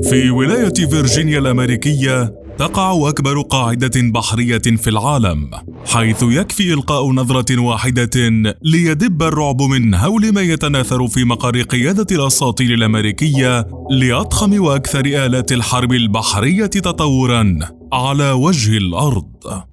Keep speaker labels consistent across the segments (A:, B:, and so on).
A: في ولاية فيرجينيا الأمريكية تقع أكبر قاعدة بحرية في العالم، حيث يكفي إلقاء نظرة واحدة ليدب الرعب من هول ما يتناثر في مقر قيادة الأساطيل الأمريكية لأضخم وأكثر آلات الحرب البحرية تطوراً على وجه الأرض.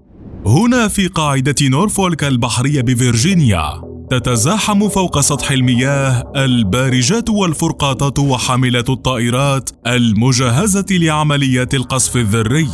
A: هنا في قاعدة نورفولك البحرية بفيرجينيا تتزاحم فوق سطح المياه البارجات والفرقاطات وحاملات الطائرات المجهزة لعمليات القصف الذري،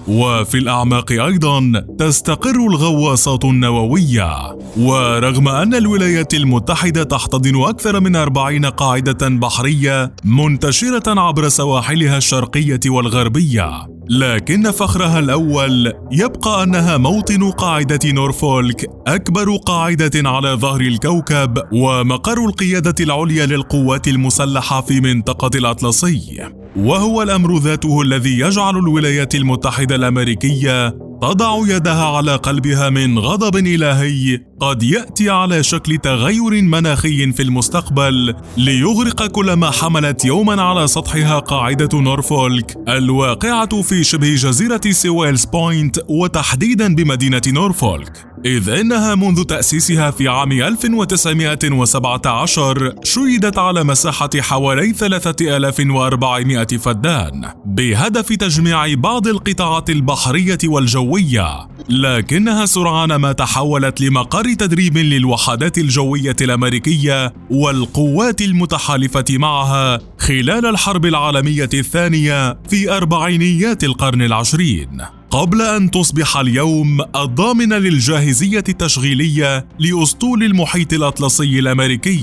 A: وفي الأعماق أيضاً تستقر الغواصات النووية. ورغم أن الولايات المتحدة تحتضن أكثر من 40 قاعدة بحرية منتشرة عبر سواحلها الشرقية والغربية، لكن فخرها الأول يبقى أنها موطن قاعدة نورفولك، أكبر قاعدة على ظهر الكوكب ومقر القيادة العليا للقوات المسلحة في منطقة الأطلسي. وهو الأمر ذاته الذي يجعل الولايات المتحدة الأمريكية تضع يدها على قلبها من غضب إلهي قد يأتي على شكل تغير مناخي في المستقبل ليغرق كل ما حملت يوما على سطحها قاعدة نورفولك الواقعة في شبه جزيرة سيويلز بوينت، وتحديدا بمدينة نورفولك، إذ إنها منذ تأسيسها في عام 1917 شيدت على مساحة حوالي 3400 فدان بهدف تجميع بعض القطاعات البحرية والجوية، لكنها سرعان ما تحولت لمقر تدريب للوحدات الجوية الأمريكية والقوات المتحالفة معها خلال الحرب العالمية الثانية في أربعينيات القرن العشرين، قبل أن تصبح اليوم الضامن للجاهزية التشغيلية لأسطول المحيط الأطلسي الأمريكي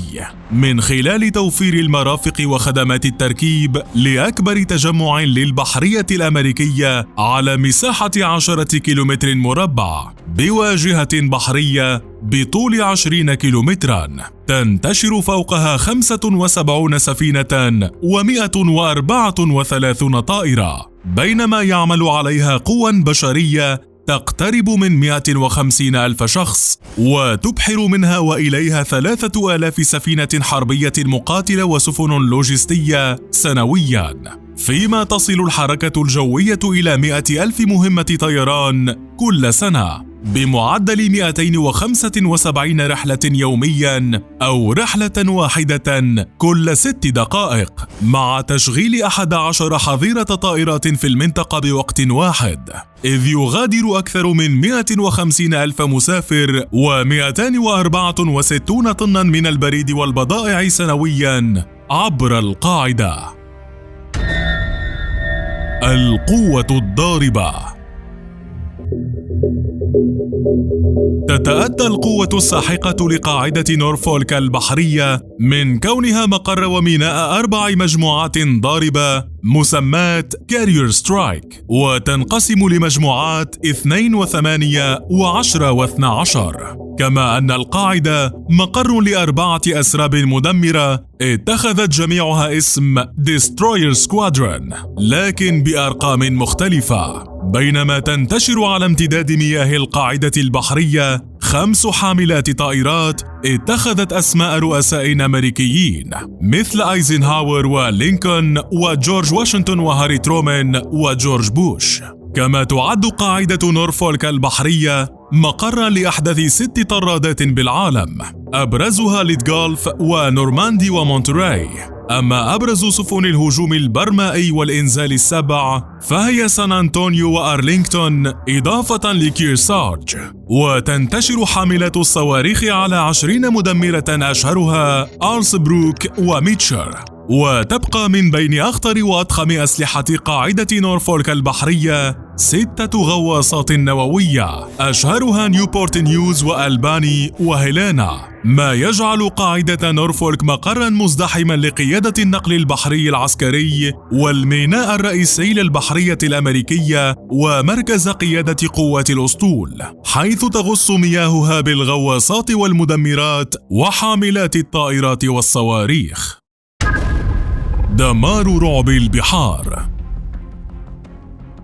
A: من خلال توفير المرافق وخدمات التركيب لأكبر تجمع للبحرية الأمريكية على مساحة 10 كيلومتر مربع بواجهة بحرية بطول 20 كيلومترا تنتشر فوقها 75 سفينة و134 طائرة، بينما يعمل عليها قوى بشرية تقترب من 150 ألف شخص، وتبحر منها وإليها 3000 سفينة حربية مقاتلة وسفن لوجستية سنويا، فيما تصل الحركة الجوية إلى 100 ألف مهمة طيران كل سنة بمعدل 275 رحلة يوميا أو رحلة واحدة كل 6 دقائق، مع تشغيل 11 حظيرة طائرات في المنطقة بوقت واحد، إذ يغادر أكثر من 150 ألف مسافر و264 طنا من البريد والبضائع سنويا عبر القاعدة. القوة الضاربة. تتأتى القوة الساحقة لقاعدة نورفولك البحرية من كونها مقر وميناء 4 مجموعات ضاربة مسماة كارير سترايك، وتنقسم لمجموعات 2 و8 و10 و12، كما أن القاعدة مقر ل4 أسراب مدمرة اتخذت جميعها اسم ديستروير سكوادرون لكن بأرقام مختلفة، بينما تنتشر على امتداد مياه القاعدة البحرية 5 حاملات طائرات اتخذت أسماء رؤساء أمريكيين مثل أيزنهاور ولينكولن وجورج واشنطن وهاري ترومان وجورج بوش. كما تعد قاعدة نورفولك البحرية مقرا لأحدث 6 طرادات بالعالم، أبرزها ليتغولف ونورماندي ومونتراي. أما أبرز سفن الهجوم البرمائي والإنزال ال7 فهي سان أنطونيو وأرلينغتون إضافة لكيرسارج، وتنتشر حاملات الصواريخ على 20 مدمرة أشهرها آرلسبروك وميتشر. وتبقى من بين أخطر وأضخم أسلحة قاعدة نورفولك البحرية 6 غواصات نووية أشهرها نيوبورت نيوز وألباني وهيلانا، ما يجعل قاعدة نورفولك مقرا مزدحما لقيادة النقل البحري العسكري والميناء الرئيسي للبحرية الأمريكية ومركز قيادة قوات الأسطول، حيث تغص مياهها بالغواصات والمدمرات وحاملات الطائرات والصواريخ. دمار رعب البحار.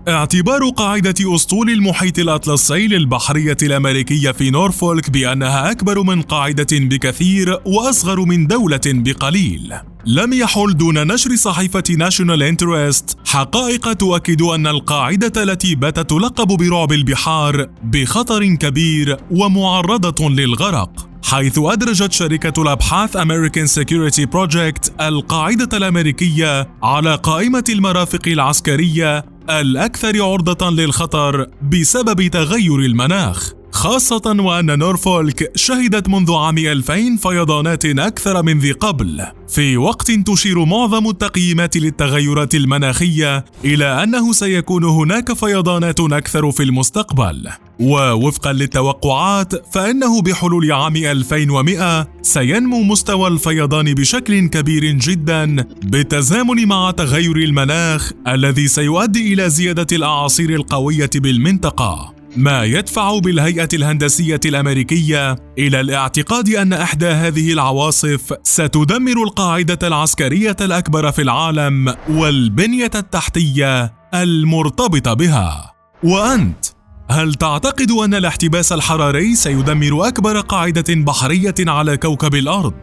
A: اعتبار قاعدة أسطول المحيط الأطلسي للبحرية الأمريكية في نورفولك بأنها أكبر من قاعدة بكثير وأصغر من دولة بقليل لم يحل دون نشر صحيفة ناشونال انترست حقائق تؤكد أن القاعدة التي باتت تلقب برعب البحار بخطر كبير ومعرضة للغرق، حيث أدرجت شركة الأبحاث American Security Project القاعدة الأمريكية على قائمة المرافق العسكرية الأكثر عرضة للخطر بسبب تغير المناخ، خاصة وأن نورفولك شهدت منذ عام 2000 فيضانات أكثر من ذي قبل، في وقت تشير معظم التقييمات للتغيرات المناخية إلى أنه سيكون هناك فيضانات أكثر في المستقبل. ووفقا للتوقعات فإنه بحلول عام 2100 سينمو مستوى الفيضان بشكل كبير جدا بالتزامن مع تغير المناخ الذي سيؤدي إلى زيادة الأعاصير القوية بالمنطقة، ما يدفع بالهيئة الهندسية الأمريكية إلى الاعتقاد أن إحدى هذه العواصف ستدمر القاعدة العسكرية الأكبر في العالم والبنية التحتية المرتبطة بها. وأنت، هل تعتقد أن الاحتباس الحراري سيدمر أكبر قاعدة بحرية على كوكب الأرض؟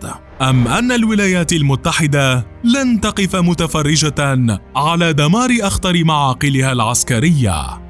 A: أم أن الولايات المتحدة لن تقف متفرجة على دمار أخطر معاقلها العسكرية؟